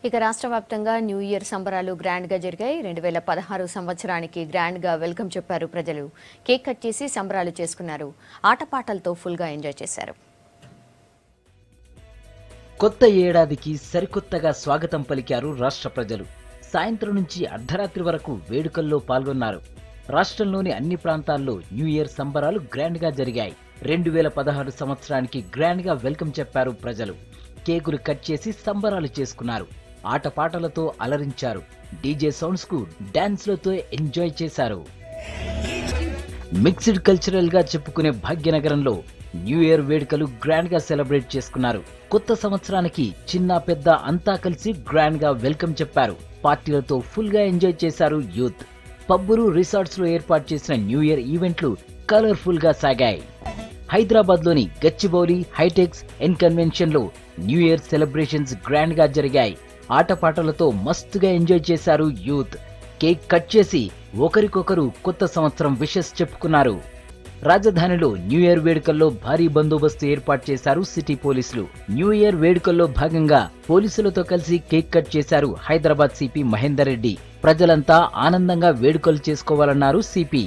ఇక రాష్ట్ర వ్యాప్తంగా న్యూ ఇయర్ సంబరాలు గ్రాండ్గా జరిగాయి. 2016 సంవత్సరానికి గ్రాండ్గా వెల్కమ్ చెప్పారు ప్రజలు. కేక్ కట్ చేసి సంబరాలు చేసుకున్నారు. ఆటపాటలతో ఫుల్గా ఎంజాయ్ చేశారు. కొత్త ఏడాదికి సరికొత్తగా స్వాగతం పలికారు రాష్ట్ర ప్రజలు. సాయంత్రం నుంచి అర్ధరాత్రి వరకు వేడుకల్లో పాల్గొన్నారు. రాష్ట్రంలోని అన్ని ప్రాంతాల్లో న్యూ ఇయర్ సంబరాలు గ్రాండ్గా జరిగాయి. 2016 సంవత్సరానికి గ్రాండ్గా వెల్కమ్ చెప్పారు ప్రజలు. కేకులు కట్ చేసి సంబరాలు చేసుకున్నారు. ఆటపాటలతో అలరించారు. డీజే సౌండ్స్ కు డాన్స్లతో ఎంజాయ్ చేశారు. మిక్స్డ్ కల్చరల్ గా చెప్పుకునే భాగ్యనగరంలో న్యూ ఇయర్ వేడుకలు గ్రాండ్ గా సెలబ్రేట్ చేసుకున్నారు. కొత్త సంవత్సరానికి చిన్న పెద్ద అంతా కలిసి గ్రాండ్ గా వెల్కమ్ చెప్పారు. పార్టీలతో ఫుల్ గా ఎంజాయ్ చేశారు యూత్. పబ్బులు, రిసార్ట్స్ లో ఏర్పాటు చేసిన న్యూ ఇయర్ ఈవెంట్లు కలర్ఫుల్ గా సాగాయి. హైదరాబాద్ లోని గచ్చిబౌలి హైటెక్స్ ఎన్ కన్వెన్షన్ లో న్యూ ఇయర్ సెలబ్రేషన్స్ గ్రాండ్ గా జరిగాయి. ఆటపాటలతో మస్తుగా ఎంజాయ్ చేశారు యూత్. కేక్ కట్ చేసి ఒకరికొకరు కొత్త సంవత్సరం విషెస్ చెప్పుకున్నారు. రాజధానిలో న్యూ ఇయర్ వేడుకల్లో భారీ బందోబస్తు ఏర్పాటు చేశారు సిటీ పోలీసులు. న్యూ ఇయర్ వేడుకల్లో భాగంగా పోలీసులతో కలిసి కేక్ కట్ చేశారు హైదరాబాద్ సిపి మహేందర్ రెడ్డి. ప్రజలంతా ఆనందంగా వేడుకలు చేసుకోవాలన్నారు సిపి.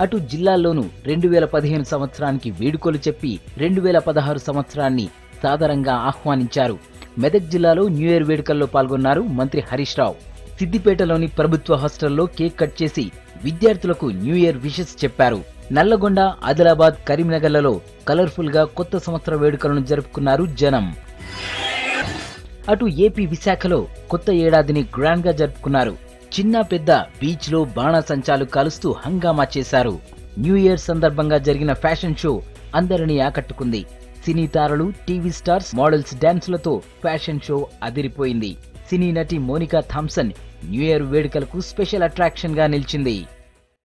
అటు జిల్లాల్లోనూ 2015 సంవత్సరానికి వేడుకలు చెప్పి 2016 సంవత్సరాన్ని సాదరంగా ఆహ్వానించారు. మెదక్ జిల్లాలో న్యూ ఇయర్ వేడుకల్లో పాల్గొన్నారు మంత్రి హరీష్ రావు. సిద్దిపేటలోని ప్రభుత్వ హాస్టల్లో కేక్ కట్ చేసి విద్యార్థులకు న్యూ ఇయర్ విషెస్ చెప్పారు. నల్లగొండ, ఆదిలాబాద్, కరీంనగర్లలో కలర్ఫుల్ గా కొత్త సంవత్సర వేడుకలను జరుపుకున్నారు జనం. అటు ఏపీ విశాఖలో కొత్త ఏడాదిని గ్రాండ్ గా జరుపుకున్నారు. చిన్న పెద్ద బీచ్ లో బాణాసంచాలు కాలుస్తూ హంగామా చేశారు. న్యూ ఇయర్ సందర్భంగా జరిగిన ఫ్యాషన్ షో అందరినీ ఆకట్టుకుంది. సినీ తారలు, టీవీ స్టార్స్, మోడల్స్ డాన్సులతో ఫ్యాషన్ షో అదిరిపోయింది. సినీ నటి మోనికా థామ్సన్ న్యూ ఇయర్ వేడుకలకు స్పెషల్ అట్రాక్షన్ గా నిలిచింది.